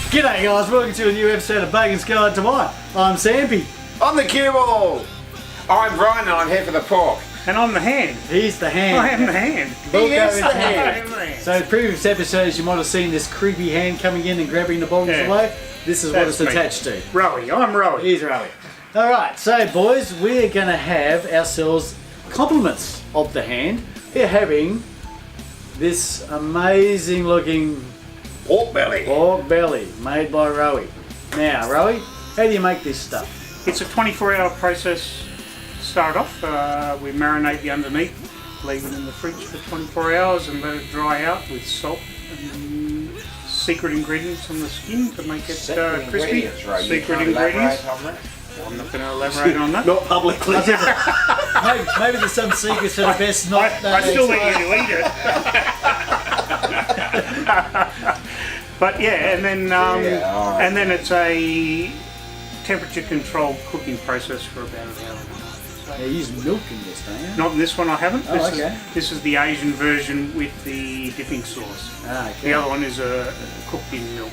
G'day guys, welcome to a new episode of Bogans Guide to Wine. I'm Sampy. I'm the cue ball. I'm Brian and I'm here for the pork. And I'm the hand. He's the hand. I am the hand. Look He is over the his hand. I am the hand. So in previous episodes you might have seen this creepy hand coming in and grabbing the bottles Yeah. away. This is what That's it's me. attached to. Rowie, I'm Rowie. He's Rowie. Alright, so boys, we're going to have ourselves compliments of the hand. We're having this amazing looking Pork belly. pork belly made by Rowie. Now Rowie, how do you make this stuff? It's a 24-hour process to start off. We marinate the underneath, leave it in the fridge for 24 hours and let it dry out with salt and secret ingredients on the skin to make it crispy. Secret ingredients. I'm not going to elaborate on that. Not publicly. Maybe there's some secrets that are best not... I still want you to eat it. But yeah, and then alright. and then it's a temperature controlled cooking process for about an hour and a half. So You use milk in this, don't you? not in this one, I haven't. Oh, okay. This is the Asian version with the dipping sauce. Ah, okay. The other one is cooked in milk.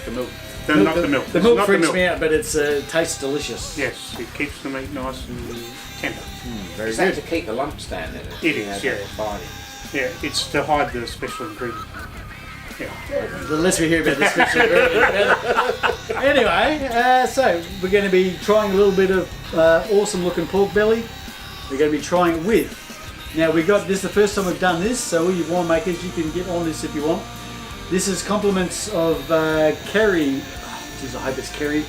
The milk. Not the milk. The It's milk not the freaks milk. me out, but it tastes delicious. Yes, it keeps the meat nice and tender. Very Is that good. to keep the lumps down in it? It is, yeah. Fighting. Yeah, it's to hide the special ingredient. Yeah. The less we hear about this picture, the better. Anyway, so we're going to be trying a little bit of awesome looking pork belly. We're going to be trying it with. Now this is the first time we've done this, so all you winemakers, you can get on this if you want. This is compliments of Kerry. Geez, I hope it's Kerry.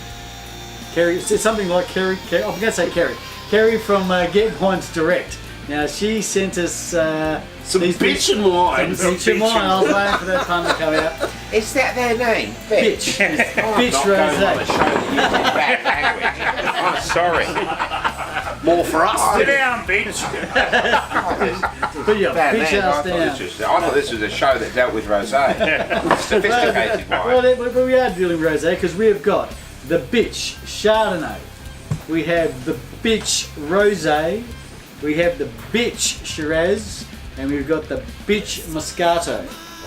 Kerry, it's something like Kerry. I'm going to say Kerry. Kerry from Get Wines Direct. Now she sent us Some these bitchin wine. Some bitchin wine. I was waiting for that pun to come out. Is that their name? Bitch. Bitch Not going on a rosé. show that uses bad language. I'm sorry. More for us. Sit down, bitch. Put your Bad bitch name. ass I down. thought this was a show that dealt with rosé. Sophisticated Well, wine. we are dealing with rosé because we have got the bitch Chardonnay. We have the bitch rosé. We have the bitch Shiraz, and we've got the bitch Moscato.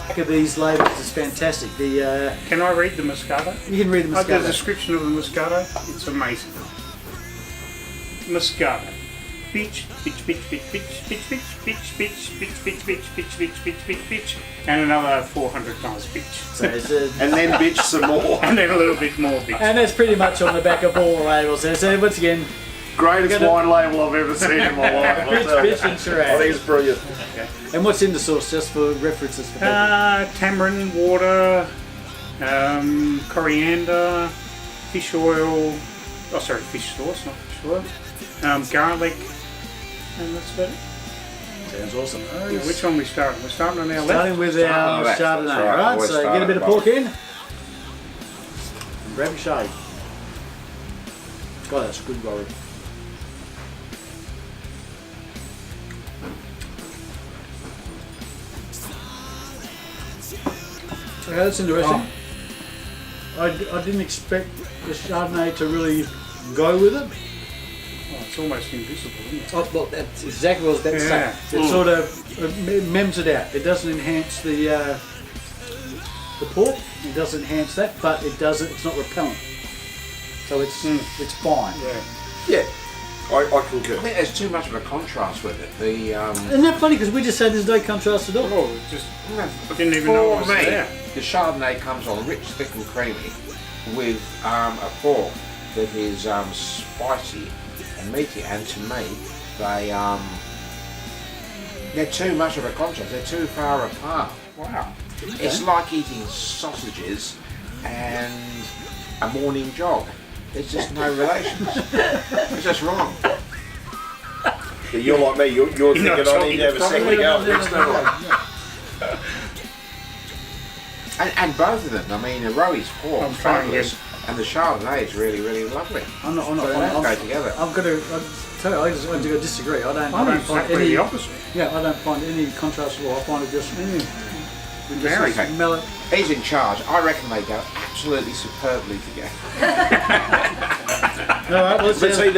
Back of these labels is fantastic. The Can I read the Moscato? you can read the The Moscato. description of the Moscato, it's amazing. Moscato. Bitch, bitch, bitch, bitch, bitch, bitch, bitch, bitch, bitch, bitch, bitch, bitch, bitch, bitch, bitch, bitch, bitch, and another 400 times bitch. So it's And then bitch some more. And then a little bit more bitch. and that's pretty much on the back of all the labels. So once again, Greatest wine label I've ever seen in my life. I'll tell you. bitch and I Shiraz. think it's brilliant. And what's in the sauce, just for references for people? Tamarind water, coriander, fish oil, fish sauce, not fish oil, garlic, and that's about it. Sounds awesome. Yeah, which one we starting? We're starting on our left. Starting with our left, Chardonnay, that's right. right? Always So start get a bit at of the pork in. And grab a shade. God, that's good, Rory. Okay, that's interesting. I didn't expect the Chardonnay to really go with it. Oh, it's almost invisible, isn't it? Oh, well, that's exactly what I was about to Yeah. say. It sort of mems it out. It doesn't enhance the pork. It doesn't enhance that, but it doesn't. It's not repellent. So it's fine. Yeah. Yeah, I I concur. think there's too much of a contrast with it. The Isn't that funny? Because we just said there's no contrast at all. Oh, it just didn't even know it was for me, there. the Chardonnay comes on rich, thick, and creamy with a pork that is spicy and meaty. And to me, they're too much of a contrast. They're too far apart. Wow. It's like eating sausages and a morning jog. There's just no relations. It's just wrong. Yeah, you're like me, you're thinking not I need to have a talking second go. Next time. And both of them. I mean, the Rowie's pork, I'm trying fabulous, and the Chardonnay is really, really lovely. I'm not. So they don't go together. I've got to tell you, I just want to disagree. I don't I'm find exactly any. the opposite. Yeah, I don't find any contrast at all. I find it just. Very. Okay. Mellow. He's in charge. I reckon they go absolutely superbly together. All right, let's But see,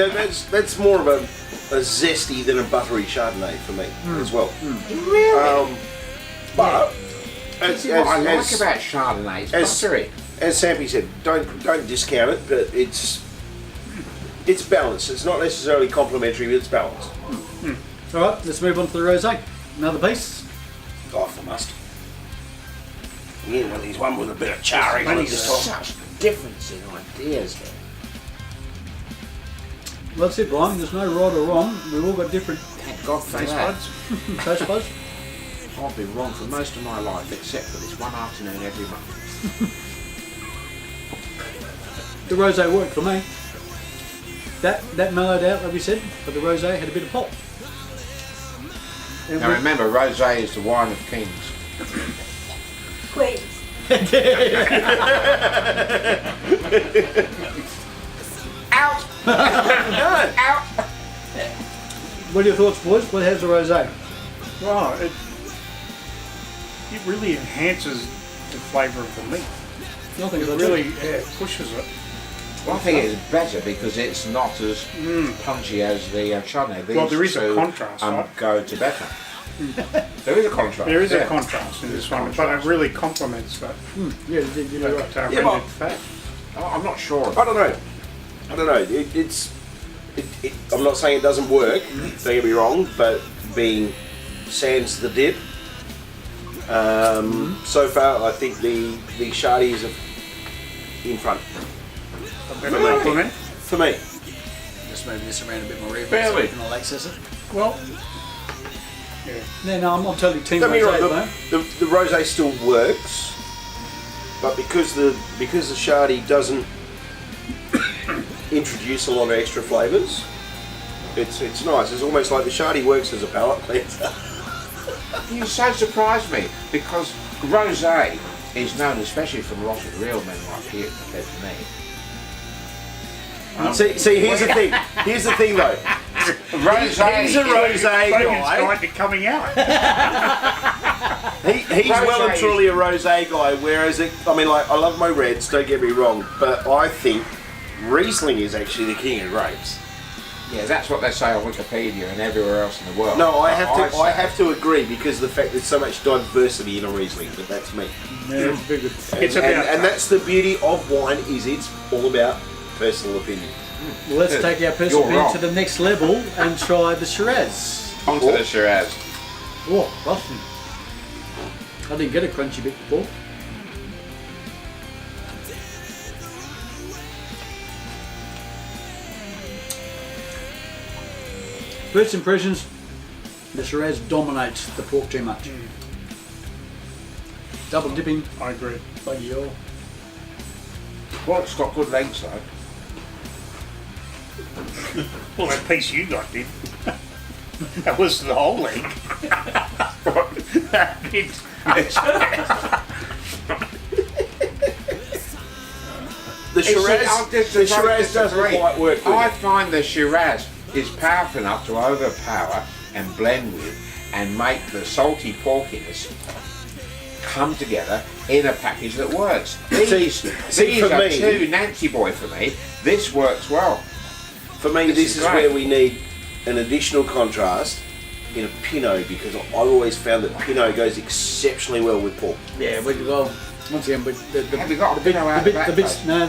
that's more of a zesty than a buttery Chardonnay for me as well. Really? But This is what I like about Chardonnay. It's as- buttery. as Sampy said, don't discount it, but it's balanced. It's not necessarily complimentary, but it's balanced. All right, let's move on to the rosé. Another piece. Oh, I must. Yeah, one of these one with a bit of charring on it There's this time. such difference in ideas there. Well, that's it, Brian. There's no right or wrong. We've all got different Thank God for Taste that. buds. taste buds. I've been wrong for most of my life, except for this one afternoon every month. The rosé worked for me. That mellowed out, like we said, but the rosé had a bit of pop. And Now we- remember, rosé is the wine of kings. Queens. Out! Out! What are your thoughts, boys? What has the rosé? Well, it really enhances the flavour of the meat. I think It it's really pushes it. Well, I think it's better because it's not as punchy as the Chardonnay. These Well, there is a two, contrast, right? go to better. There is a contrast. There is yeah. a contrast in this one, but it really complements that. Yeah, you're right. that Yeah, but- rendered fat. Oh, I'm not sure. I don't know. I'm not saying it doesn't work. Don't get me wrong, but being sans the dip, so far I think the Shardies are in front A better compliment. for me. Just moving this around a bit more even so Barely. we can all access it. Well, yeah. No, I'm totally team Don't get me rosé, wrong, though. the rosé still works, but because the Shardy doesn't introduce a lot of extra flavours, it's nice. It's almost like the Shardy works as a palate cleanser. You so surprised me because rosé is known, especially from a lot of real men like you compared to me. See, here's the thing. Here's the thing, though. Rosé. He's a rosé Bogans guy. guide to coming out. He's well and Rosé. truly a rosé guy. Whereas, I love my reds. Don't get me wrong, but I think Riesling is actually the king of grapes. Yeah, that's what they say on Wikipedia and everywhere else in the world. No, I But have to agree because of the fact there's so much diversity in a Riesling. But that's me. Yeah, it's very good. It's about and that's the beauty of wine. Is it's all about personal opinion. Well, let's take our personal You're opinion wrong. to the next level and try the Shiraz. onto the Shiraz. Oh, busting. I didn't get a crunchy bit before. First impressions, the Shiraz dominates the pork too much. Double dipping, I agree. buggy all. Well, it's got good legs though. Well, that piece you got did. That was the whole leg. That bit. The Shiraz doesn't quite work with I it. find the Shiraz is powerful enough to overpower and blend with and make the salty porkiness come together in a package that works. These see, for are me- too Nancy boy for me. This works well. For me, This this is is great. where we need an additional contrast in a Pinot because I've always found that Pinot goes exceptionally well with pork. Yeah, well, once again, but Have we got a Pinot out of that,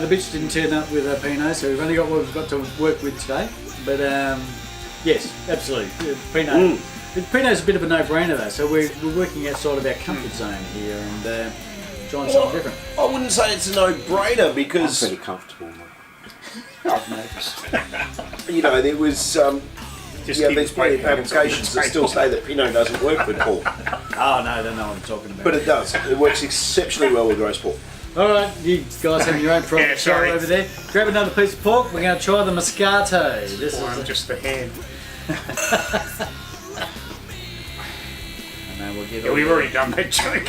the bits didn't turn up with a Pinot, so we've only got what we've got to work with today. But yes, absolutely, Pinot. Pinot's a bit of a no-brainer though, so we're working outside of our comfort zone here and trying something different. I wouldn't say it's a no-brainer I'm because pretty comfortable. Mate. I've noticed. there was Just yeah, keep there's plenty of playing publications that still say that Pinot doesn't work with pork, Oh no, I don't know what I'm talking about. but it does. It works exceptionally well with roast pork. All right, you guys have your own private Yeah, show sorry. over there. Grab another piece of pork. We're going to try the Moscato. This Or I'm is. just the hand. And then we'll get Yeah, all we've the- already done that joke.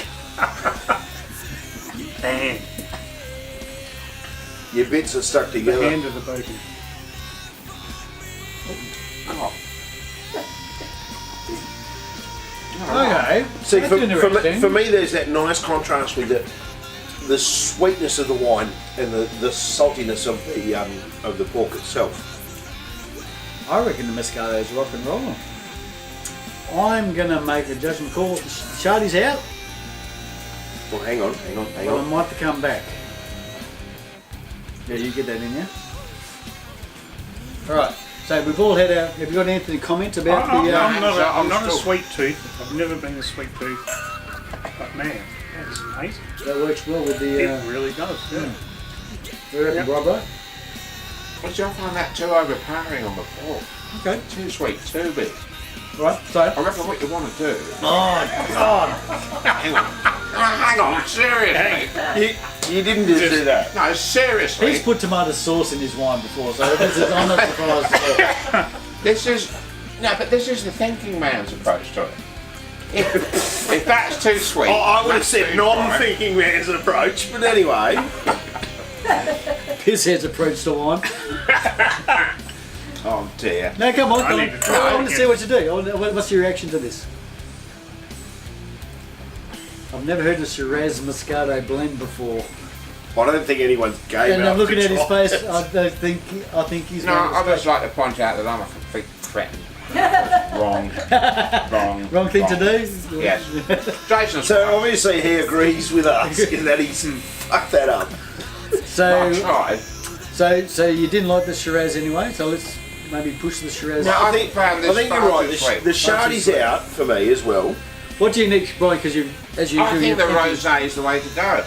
The hand. Your bits are stuck The together. hand of the bacon. Okay. See, That's for interesting. me, there's that nice contrast with the sweetness of the wine and the saltiness of the pork itself. I reckon the Moscato is rock and roll. I'm going to make a judgment call. Shardy's out, Well, hang on. but I might have to come back. Yeah, you get that in, yeah? Alright, so we've all had our... Have you got anything to comment about I'm, the... I'm not a sweet tooth. I've never been a sweet tooth. But man, that is amazing. that works well with the... It really does, yeah. we reckon, bro? Which I find that too overpowering on the pork. Okay. Too sweet, too big. Right, so... I reckon what you want to do. Oh, God! Hang on. Hang on, seriously. You didn't just do that. No, seriously. He's put tomato sauce in his wine before, so I'm not surprised at all. This is the thinking man's approach to it. If that's too sweet, I would have that's said too non-thinking man's approach, but anyway. His head's approach to wine. bright. Oh dear. No, come on, I come on. need to try I it want to see again. what you do. What's your reaction to this? I've never heard of Shiraz Moscato blend before. I don't think anyone's game And out I'm looking to at his try face. it. I think he's. No, made a I'd just mistake. like to point out that I'm a complete threat. Wrong Wrong thing to do. Yes. Jason's So obviously he agrees with us in that he's fucked that up. So, I tried. so you didn't like the Shiraz anyway. So let's maybe push the Shiraz. No, I think found this you're far right. too The, sweet. the Shardy's out for me as well. What do you need, Brian? Because you, as usual, I think the you're thinking- rosé is the way to go.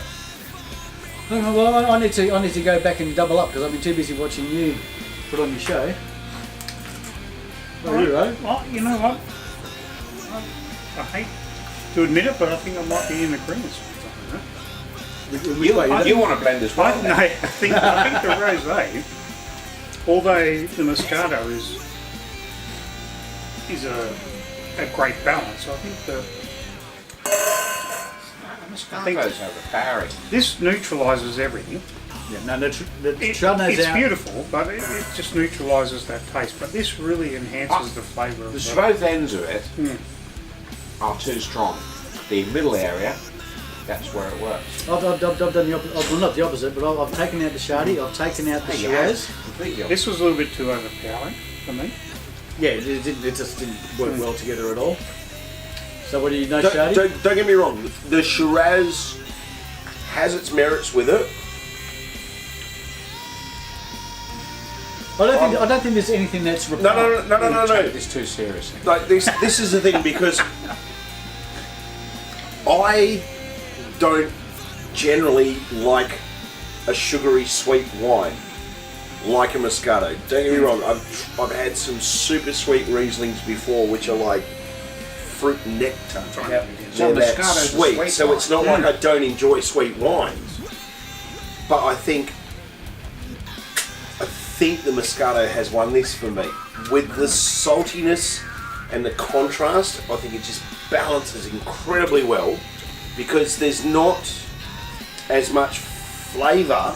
Oh, well, I need to go back and double up because I've been too busy watching you put on your show. Oh, you right? Well, you know what? I hate to admit it, but I think I might be in agreement with something. You want to blend as well? then? I think the rosé, although the Moscato is a great balance, I think Moscato's overpowering. this neutralises everything. Yeah, no, the It, Chardonnay's it's out. beautiful, but it just neutralises that taste. But this really enhances the flavour of The the both ends of it are too strong. The middle area, that's where it works. I've done the opposite. Well, not the opposite, but I've taken out the Shardy. I've taken out the Hey, Shiraz. completely opposite. This was a little bit too overpowering for me. Yeah, it just didn't work well together at all. So what do you know, Don't, Shardy? don't get me wrong. The Shiraz has its merits with it. I don't think there's anything that's No, no. Take this too seriously. Like this is the thing because I don't generally like a sugary sweet wine like a Moscato. Don't get me wrong. I've had some super sweet Rieslings before, which are like fruit nectar. Yep. So They're that Moscato's a sweet. sweet So wine. it's not like I don't enjoy sweet wines, but I think the Moscato has won this for me. With the saltiness and the contrast, I think it just balances incredibly well because there's not as much flavour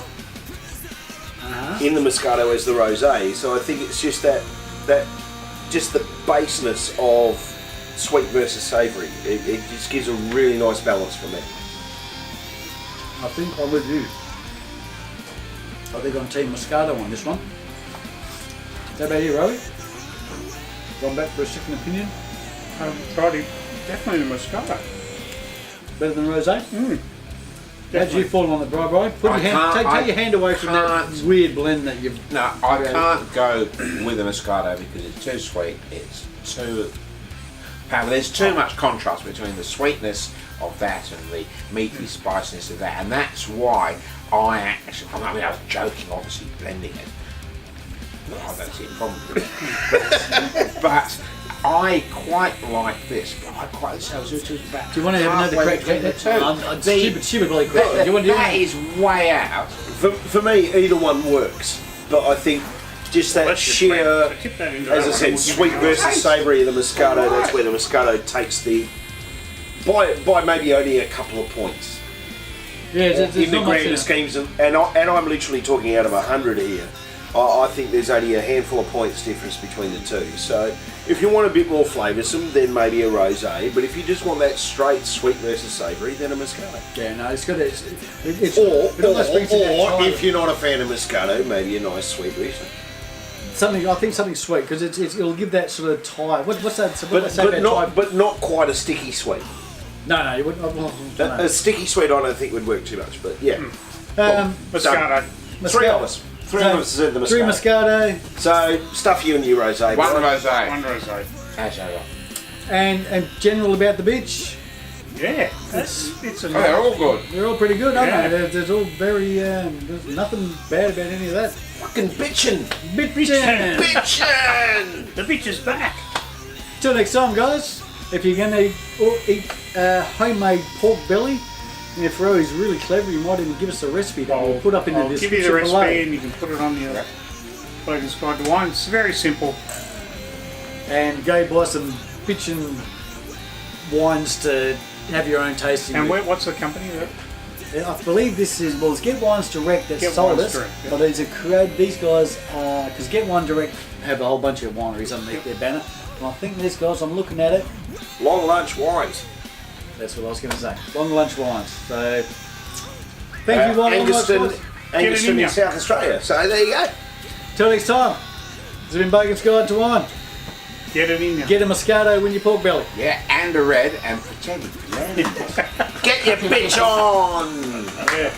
in the Moscato as the Rosé. So I think it's just that just the baseness of sweet versus savoury. It just gives a really nice balance for me. I think I'm with you. I think I'm Team Moscato on this one. How about you, Rowie? Gone back for a second opinion? Probably, definitely the Moscato. Better than Rosé? How did you fall on it, Bri? Put I your hand, can't- take your hand away from that can't. weird blend that you've... No, I can't go with a Moscato because it's too sweet. It's too... There's too much contrast between the sweetness of that and the meaty spiciness of that, and that's why I was joking, obviously, blending it. Well, I don't see a problem with it. But I quite like this. But I quite do Do you want to have another crack at the that? two? Stupid bloody crack. Do you want to do That is way out. For me, either one works, but I think just that Let's just sheer, tip that into as I that said, one. sweet versus savoury of the Moscato, that's where the Moscato takes the, by maybe only a couple of points. Yeah, there's In the not much in grand it. schemes, and I'm literally talking out of 100 here. I think there's only a handful of points difference between the two. So if you want a bit more flavoursome, then maybe a rosé. But if you just want that straight sweet versus savoury, then a Moscato. Yeah, no, it's good. It's it almost brings in that Or time. if you're not a fan of Moscato, maybe a nice sweet Riesling. I think something sweet because it'll give that sort of tie. What's that? What they say about tie? But not quite a sticky sweet. No, you wouldn't. A sticky sweet I don't think would work too much. But yeah. Moscato. Three of us. Three of us said the Moscato. 3 Moscato. So, stuff you and you, Rosé. One boy. rosé. One rosé. Ash over. And general about the bitch. Yeah, it's a Oh, they're all good. They're all pretty good, aren't Yeah. they? There's all very, there's nothing bad about any of that. Fucking bitchin'. Bitchin'! Bitchin'! The bitch is back. Till next time, guys. If you're going to eat homemade pork belly, and if Rowie's really clever, you might even give us a recipe that we'll put up in the I'll give description you the recipe below. and you can put it on your Bogans Guide to Wine. It's very simple. And go buy some bitchin' wines to have your own tasting. And with. what's the company? That? I believe this is, well, it's Get Wines Direct that Get sold Wines us, Direct, yeah. but these guys, because Get Wine Direct have a whole bunch of wineries underneath their banner. And I think these guys, I'm looking at it, Long lunch wines. that's what I was going to say, long lunch wines. So, thank you, Long Lunch Angaston, Wines. Angaston in in South Australia. So there you go. Till next time, this has been Bogans Guide to Wine. Get it in there. Get a Moscato when you pork belly. Yeah, and a red and pretend it's red. Get your bitch on! Yeah.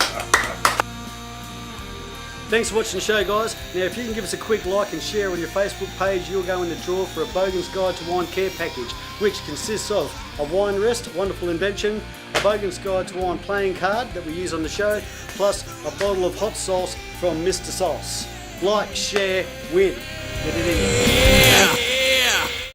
Thanks for watching the show, guys. Now, if you can give us a quick like and share on your Facebook page, you'll go in the draw for a Bogans Guide to Wine care package, which consists of a wine rest, a wonderful invention, a Bogans Guide to Wine playing card that we use on the show, plus a bottle of hot sauce from Mr. Sauce. Like, share, win. Get it in.